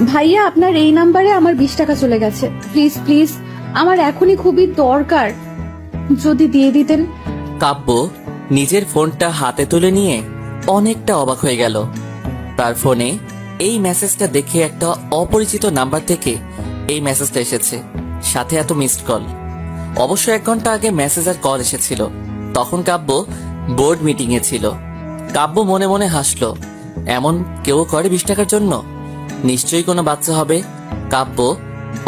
ভাইয়া আপনার এই নাম্বারে আমার 20 টাকা চলে গেছে, প্লিজ প্লিজ আমার এখনই খুবই দরকার, যদি দিয়ে দিতেন। কাব্য নিজের ফোনটা হাতে তুলে নিয়ে অনেকটা অবাক হয়ে গেল। তার ফোনে এই মেসেজটা দেখে একটা অপরিচিত নাম্বার থেকে এই মেসেজটা এসেছে, সাথে এত মিসড কল। অবশ্য 1 ঘন্টা আগে মেসেজ আর কল এসেছিল, তখন কাব্য বোর্ড মিটিং এ ছিল। কাব্য মনে মনে হাসলো, এমন কেউ করে 20 টাকার জন্য? নিশ্চয়ই কোনো বাচ্চা হবে। কাব্য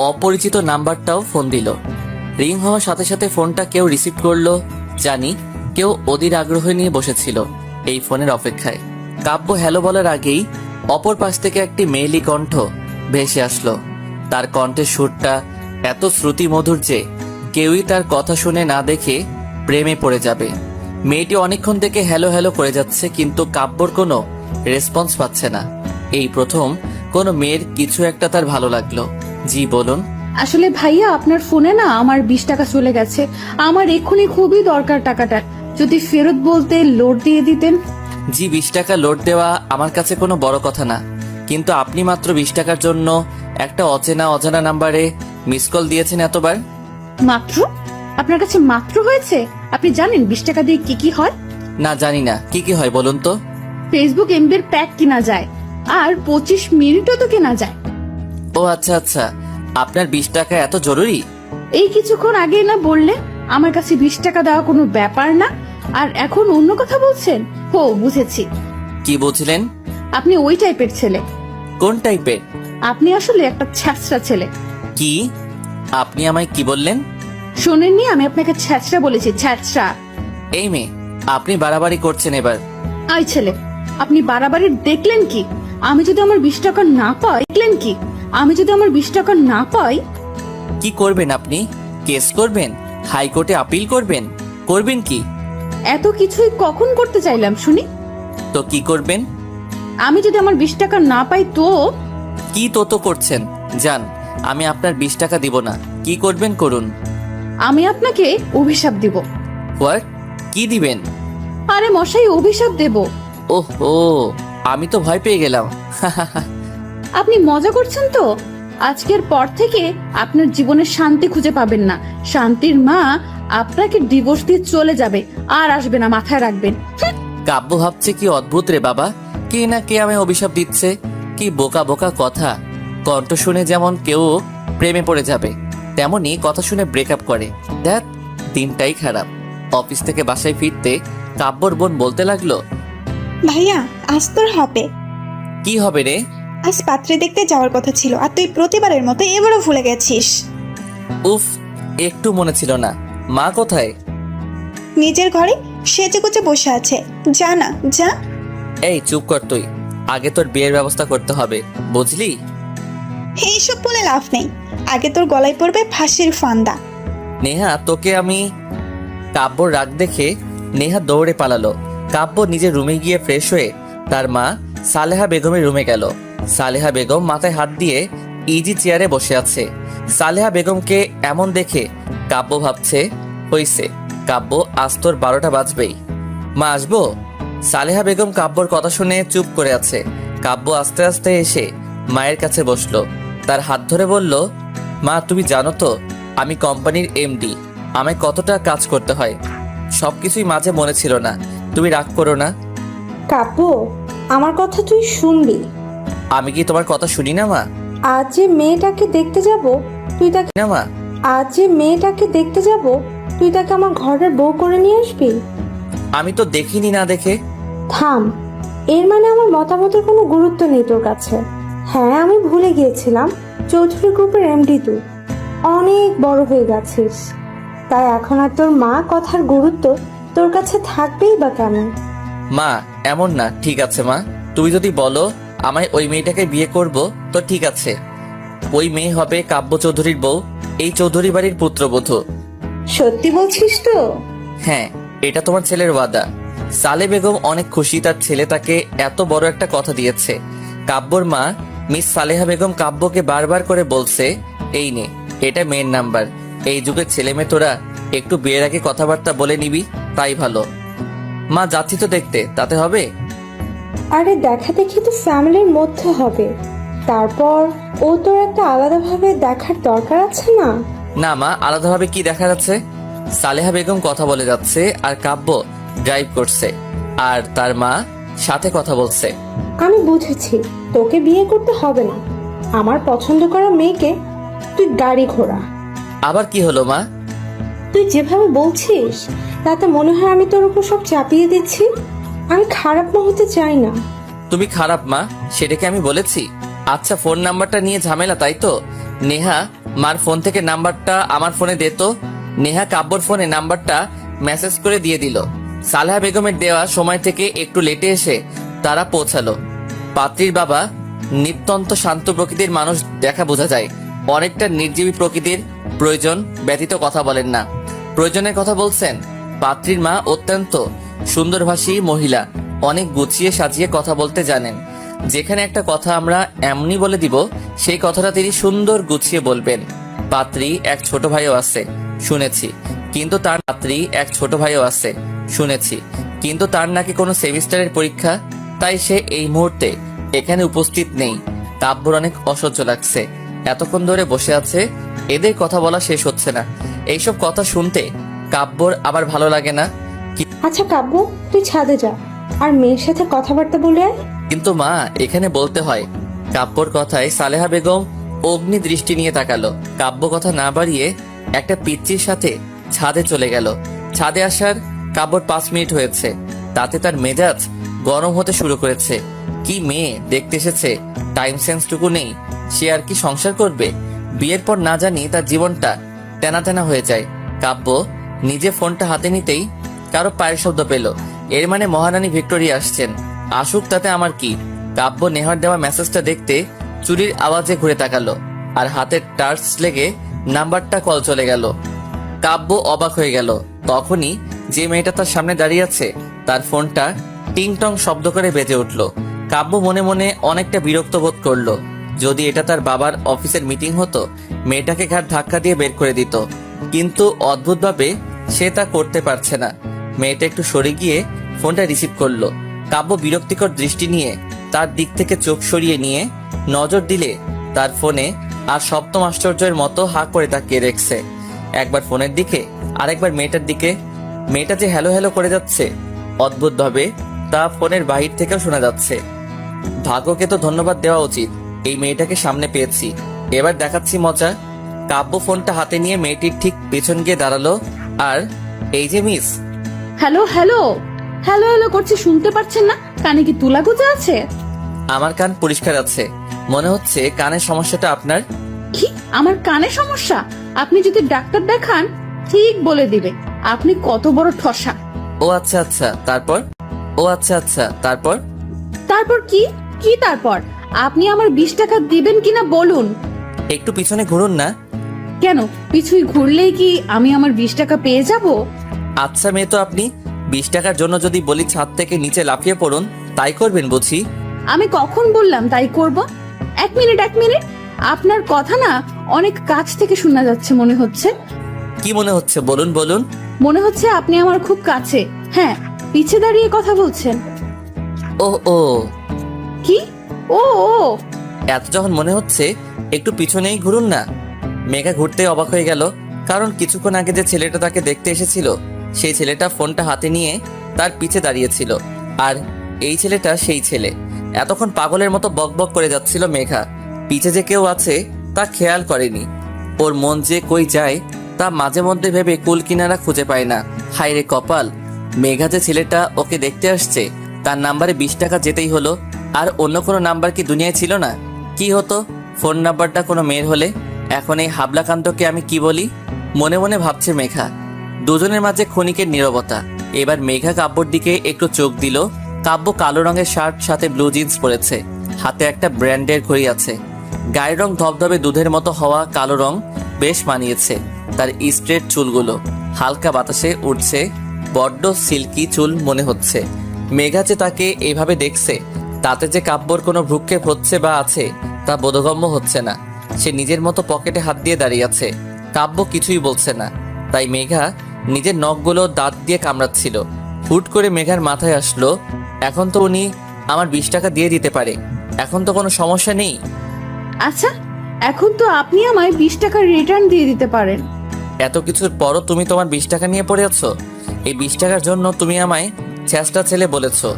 অপরিচিত নাম্বারটাও ফোন দিল। রিং হওয়ার সাথে সাথে ফোনটা কেউ রিসিভ করলো, জানি কেউ অধীর আগ্রহ নিয়ে বসেছিল এই ফোনের অপেক্ষায়। কাব্য হ্যালো বলার আগেই অপর পাশ থেকে একটি মেয়েলি কণ্ঠ ভেসে আসলো। তার কণ্ঠের সুরটা এত শ্রুতি মধুর যে কেউই তার কথা শুনে না দেখে প্রেমে পড়ে যাবে। মেয়েটি অনেকক্ষণ থেকে হ্যালো হ্যালো করে যাচ্ছে, কিন্তু কাব্যর কোনো রেসপন্স পাচ্ছে না। এই প্রথম কোনো মেয়ের কিছু একটা তার ভালো লাগলো। জি বলুন। আসলে ভাইয়া আপনার ফোনে না আমার 20 টাকা চলে গেছে, আমার এক্ষুনি খুবই দরকার টাকাটা, যদি ফেরত বলতে লোড দিয়ে দিতেন। জি, 20 টাকা লোড দেওয়া আমার কাছে কোনো বড় কথা না, কিন্তু আপনি মাত্র 20 টাকার জন্য একটা অজানা নাম্বারে মিস কল দিয়েছেন এতবার। মাত্র? আপনার কাছে মাত্র হয়েছে? আপনি জানেন 20 টাকা দিয়ে কি কি হয়? না, জানি না কি কি হয়, বলুন তো। ফেসবুক এমবির প্যাক কিনা যায়, আর 25 মিনিটও তো কেনা যায়। ও আচ্ছা আচ্ছা, আপনার 20 টাকা এত জরুরি? এই কিছুক্ষণ আগে না বললে আমার কাছে 20 টাকা দেওয়া কোনো ব্যাপার না, আর এখন অন্য কথা বলছেন। হো, বুঝেছি, কি বলছিলেন? আপনি ওই টাইপের ছেলে। কোন টাইপের? আপনি আসলে একটা ছ্যাঁচড়া ছেলে। কি? আপনি আমায় কি বললেন? শোনেননি, আমি আপনাকে ছ্যাঁচড়া বলেছি, ছ্যাঁচড়া। এই মেয়ে, আপনি বাড়াবাড়ি করছেন এবার। আই ছেলে, আপনি বাড়াবাড়ি দেখলেন কি? আমি যদি আমার 20 টাকা না পাই, দেখলেন কি? আমি যদি আমার 20 টাকা না পাই, কি করবেন আপনি? কেস করবেন? হাইকোর্টে আপিল করবেন? করবেন কি? এত কিছুই কখন করতে চাইলাম শুনি? তো কি করবেন? আমি যদি আমার 20 টাকা না পাই তো? কি তো করছেন? যান, আমি আপনার 20 টাকা দিব না। কি করবেন করুন। আমি আপনাকে অভিশাপ দিব। হোয়াট? কি দিবেন? আরে মশাই, অভিশাপ দেব। ওহো, আমি তো ভয় পেয়ে গেলাম। আপনি মজা করছেন তো? আজকের পর থেকে আপনার জীবনে শান্তি খুঁজে পাবেন না। শান্তির মা আপনাকে ডিভোর্স দিয়ে চলে যাবে, আর আসবে না, মাথায় রাখবেন। কাব্য ভাবছে কি অদ্ভুত রে বাবা, কে না কে আমায় অভিশাপ দিচ্ছে। কি বোকা বোকা কথা। কণ্ঠ শুনে যেমন কেউ প্রেমে পড়ে যাবে, তেমনি কথা শুনে ব্রেকআপ করে। দেখ, দিনটাই খারাপ। অফিস থেকে বাসায় ফিরতে কাব্যর বোন বলতে লাগলো, ভাইয়া আজ তোর হবে। কি হবে রে? আজ পাত্রে দেখতে যাওয়ার কথা ছিল, আর তুই প্রতিবারের মতো এবারও ভুলে গেছিস। উফ, একটু মনে ছিল না। মা কোথায়? নিজের ঘরে সেজে গুজে বসে আছে, যা না যা। এই চুপ কর তুই, আগে তোর বিয়ের ব্যবস্থা করতে হবে, বুঝলি? এইসব বলে লাভ নেই, আগে তোর গলায় পড়বে ফাঁসির ফান্দা। নেহা, তোকে আমি। কাব্যর রাগ দেখে নেহা দৌড়ে পালালো। কাব্য নিজের রুমে গিয়ে ফ্রেশ হয়ে তার মা সালেহা বেগমের রুমে গেল। সালেহা বেগম মাথায় হাত দিয়ে ইজি চেয়ারে বসে আছে। সালেহা বেগমকে এমন দেখে কাব্য ভাবছে, হইছে, কাব্য আজ তোর 12টা বাজবেই। মা, আসবো? সালেহা বেগম কাব্যর কথা শুনে চুপ করে আছে। কাব্য আস্তে আস্তে এসে মায়ের কাছে বসলো, তার হাত ধরে বলল, মা তুমি জানো তো আমি কোম্পানির এমডি, আমায় কতটা কাজ করতে হয়। সবকিছুই মাঝে মনে ছিল না, তুমি রাগ করো না। কাব্য, আমার কথা তুই শুনবি। আমি কি তোমার কথা শুনি না মা? আজ যে মেয়েটাকে দেখতে যাব তুই তাকে না মা। আজ যে মেয়েটাকে দেখতে যাব তুই তাকে আমার ঘরের বউ করে নিয়ে আসবি? আমি তো দেখিনি না দেখে। থাম, এর মানে আমার মতামতের কোনো গুরুত্ব নেই তোর কাছে? হ্যাঁ, আমি ভুলে গিয়েছিলাম চৌধুরী গ্রুপের এমডি তুই অনেক বড় হয়ে গেছিস, তাই এখন আর তোর মা কথার গুরুত্ব তোর কাছে থাকবেই বা কেমন? মা, এমন না। ঠিক আছে মা, তুমি যদি বলো আমায় ওই মেয়েটাকে বিয়ে করব তো ঠিক আছে। ওই মেয়ে হবে কাব্য চৌধুরীর বউ, এই চৌধুরী বাড়ির পুত্রবধূ। সত্যি বলছিস তো? হ্যাঁ, এটা তোমার ছেলের ওয়াদা। সালে বেগম অনেক খুশি, তার ছেলে তাকে এত বড় একটা কথা দিয়েছে। কাব্যর মা মিস সালেহা বেগম কাব্যকে বারবার করে বলছে, এই নে, এটা মেয়ের নাম্বার। এই যুগের ছেলে মেয়ে তোরা একটু বিয়ের আগে কথাবার্তা বলে নিবি, তাই ভালো। মা, যাচ্ছি তো দেখতে, তাতে হবে? আরে দেখা দেখি তো ফ্যামিলির মধ্যে হবে, তারপর ও তোর একটা আলাদাভাবে দেখার দরকার আছে না? না মা, আলাদাভাবে কি দেখা যাচ্ছে? সালেহা বেগম কথা বলে যাচ্ছে আর কাব্য ড্রাইভ করছে আর তার মা সাথে কথা বলছে। আমি বুঝেছি তোকে বিয়ে করতে হবে না। আমার পছন্দ করা মেয়েকে তুই গাড়ি ঘোড়া। আবার কি হলো মা? তুই যেভাবে বলছিস তাতে মনে হয় আমি তোর উপর সব চাপিয়ে দিচ্ছি। আমি খারাপ মা হতে চাই না। তুমি খারাপ মা, সেটাকে আমি বলেছি? আচ্ছা, ফোন নাম্বারটা নিয়ে ঝামেলা তাই তো? নেহা মার ফোন থেকে নাম্বারটা আমার ফোনে দে তো। নেহা কাব্যর ফোনে নাম্বারটা মেসেজ করে দিয়ে দিল। সালেহা বেগমের দেওয়া সময় থেকে একটু লেটে এসে তারা পৌঁছালো। পাত্রীর বাবা নিত্যন্ত শান্ত প্রকৃতির মানুষ, দেখা বোঝা যায়। অনেকটা নির্জীবী প্রকৃতির, প্রয়োজন ব্যতীত কথা বলেন না। প্রয়োজনের কথা বলছেন। পাত্রীর মা অত্যন্ত সুন্দরভাষী মহিলা, অনেক গুছিয়ে সাজিয়ে কথা বলতে জানেন। যেখানে একটা কথা আমরা এমনি বলে দিব, সেই কথাটা তিনি সুন্দর গুছিয়ে বলবেন। পাত্রী এক ছোট ভাইও আছে শুনেছি, কিন্তু তার নাকি কোনো সেমিস্টারের পরীক্ষা, তাই সে এই মুহূর্তে এখানে উপস্থিত নেই। কাব্যর অনেক অসহ্য লাগছে। এতক্ষণ ধরে বসে আছে, এদের কথা বলা শেষ হচ্ছে না। এইসব কথা শুনতে কাব্যর আবার ভালো লাগে না। আচ্ছা কাব্য, তুই ছাদে যা আর মেয়ের সাথে কথাবার্তা বলে আয়। কিন্তু মা, এখানে বলতে হয়। কাব্যর কথায় সালেহা বেগম অগ্নি দৃষ্টি নিয়ে তাকালো। কাব্য কথা না বাড়িয়ে একটা পিচ্চির সাথে ছাদে চলে গেল। ছাদে আসার কাব্যর 5 মিনিট হয়েছে, তাতে তার মেজাজ গরম হতে শুরু করেছে। কি মেয়ে দেখতে এসেছে, টাইম সেন্সটুকু নেই। সে আর কি সংসার করবে? বিয়ের পর না জানি তার জীবনটা তেনা তেনা হয়ে যায়। কাব্য নিজে ফোনটা হাতে নিতেই কারো পায়ের শব্দ পেল। এর মানে মহারানী ভিক্টোরিয়া আসছেন। আসুক, তাতে আমার কি? কাব্য নেহার দেওয়া মেসেজটা দেখতে চুরির আওয়াজে ঘুরে তাকালো আর হাতের টার্চ লেগে নাম্বারটা কল চলে গেল। কাব্য অবাক হয়ে গেল। তখনই যে মেয়েটা তার সামনে দাঁড়িয়ে আছে তার ফোনটা টিং টং শব্দ করে বেজে উঠল। কাব্য মনে মনে অনেকটা বিরক্ত বোধ করলো। যদি এটা তার বাবার অফিসের মিটিং হতো, মেয়েটাকে ঘাট ধাক্কা দিয়ে বের করে দিত, কিন্তু অদ্ভুতভাবে সে তা করতে পারছে না। মেয়েটা একটু সরে গিয়ে ফোনটা রিসিভ করলো। কাব্য বিরক্তিকর দৃষ্টি নিয়ে তার দিক থেকে চোখ সরিয়ে নিয়ে নজর দিলে তার ফোনে আর সপ্তম আশ্চর্যের মতো হাঁ করে তাকিয়ে রেখেছে। একবার ফোনের দিকে, আরেকবার মেয়েটার দিকে। মেয়েটা যে হ্যালো হ্যালো করে যাচ্ছে, অদ্ভুতভাবে তা ফোনের বাহির থেকেও শোনা যাচ্ছে। ভাগ্যকে তো ধন্যবাদ দেওয়া উচিত, এই মেয়েটাকে সামনে পেয়েছি। এবার দেখাচ্ছি মজা। কাব্য ফোনটা হাতে নিয়ে মেয়েটির ঠিক পেছন গিয়ে দাঁড়ালো আর, এই যে miss. Hello hello hello hello করছি, শুনতে পাচ্ছেন না? কানে কি তুলা গুজে আছে? আমার কান পরিষ্কার আছে। মনে হচ্ছে কানের সমস্যাটা আপনার। কি, আমার কানে সমস্যা? আপনি যদি ডাক্তার দেখান ঠিক বলে দিবে আপনি কত বড় ঠসা। ও আচ্ছা আচ্ছা, তারপর? তারপর কি? কি তারপর? আপনি আমার 20 টাকা দিবেন কিনা বলুন। একটু পিছনে ঘুরুন না। কেন, পিছুই ঘুরলেই কি আমি আমার 20 টাকা পেয়ে যাব? আচ্ছা মেয়ে তো আপনি, 20 টাকার জন্য যদি বলি ছাদ থেকে নিচে লাফিয়ে পড়ুন, তাই করবেন বুঝি? আমি কখন বললাম তাই করব? এক মিনিট। আপনার কথা না অনেক কাছ থেকে শোনা যাচ্ছে মনে হচ্ছে। কি মনে হচ্ছে বলুন? মনে হচ্ছে আপনি আমার খুব কাছে। হ্যাঁ, পিছে দাঁড়িয়ে কথা বলছেন। ও ও, কি ও ও? এত যখন মনে হচ্ছে একটু পিছনেই ঘুরুন না। মেঘা ঘুরতে অবাক হয়ে গেল, কারণ কিছুক্ষণ আগে যে ছেলেটা তাকে দেখতে এসেছিল, সেই ছেলেটা ফোনটা হাতে নিয়ে তার পিছে দাঁড়িয়েছিল। আর এই ছেলেটা সেই ছেলে। এতক্ষণ পাগলের মতো বকবক করে যাচ্ছিল মেঘা। পিছে যে কেউ আছে তা খেয়াল করেনি। ওর মন যে কই যায় তা মাঝে মধ্যে ভেবে কুল কিনারা খুঁজে পায় না। হায় রে কপাল, মেঘা যে ছেলেটা ওকে দেখতে আসছে তার নাম্বারে 20 টাকা যেতেই হলো। আর অন্য কোনো নাম্বার কি দুনিয়ায় ছিল না? কি হতো ফোন নাম্বারটা কোনো মেয়ের হলে? এখন এই হাবলাকান্তকে আমি কি বলি? মনে মনে ভাবছে মেঘা। দুজনের মাঝে ক্ষণিকের নীরবতা। এবার মেঘা কাব্যর দিকে একটু চোখ দিল। কাব্য কালো রঙের শার্ট সাথে ব্লু জিন্স পরেছে, হাতে একটা ব্র্যান্ডের ঘড়ি আছে। গায়ের রং ধবধবে দুধের মতো হওয়া কালো রং বেশ মানিয়েছে তার স্ট্রেট চুলগুলো। হালকা বাতাসে উঠছে, বড্ড সিল্কি চুল মনে হচ্ছে। মেঘা যে তাকে এইভাবে দেখছে, তাতে যে কাব্যর কোনো ভ্রুক্ষেপ হচ্ছে বা আছে তা বোধগম্য হচ্ছে না। সে নিজের মতো পকেটে হাত দিয়ে দাঁড়িয়ে আছে। কাব্য কিছুই বলছে না, তাই মেঘা নিজের নখগুলো দাঁত দিয়ে কামড়াচ্ছিল। হুট করে মেঘার মাথায় আসলো, এখন তো উনি আমার 20 টাকা দিয়ে দিতে পারে, এখন তো কোনো সমস্যা নেই। আচ্ছা, এখন তো আপনি আমায় 20 টাকা রিটার্ন দিয়ে দিতে পারেন। এত কিছুর পরও তুমি তোমার 20 টাকা নিয়ে পড়ে আছো। এই 20 টাকার জন্য তুমি আমায় চেষ্টা ছেলে বলেছো।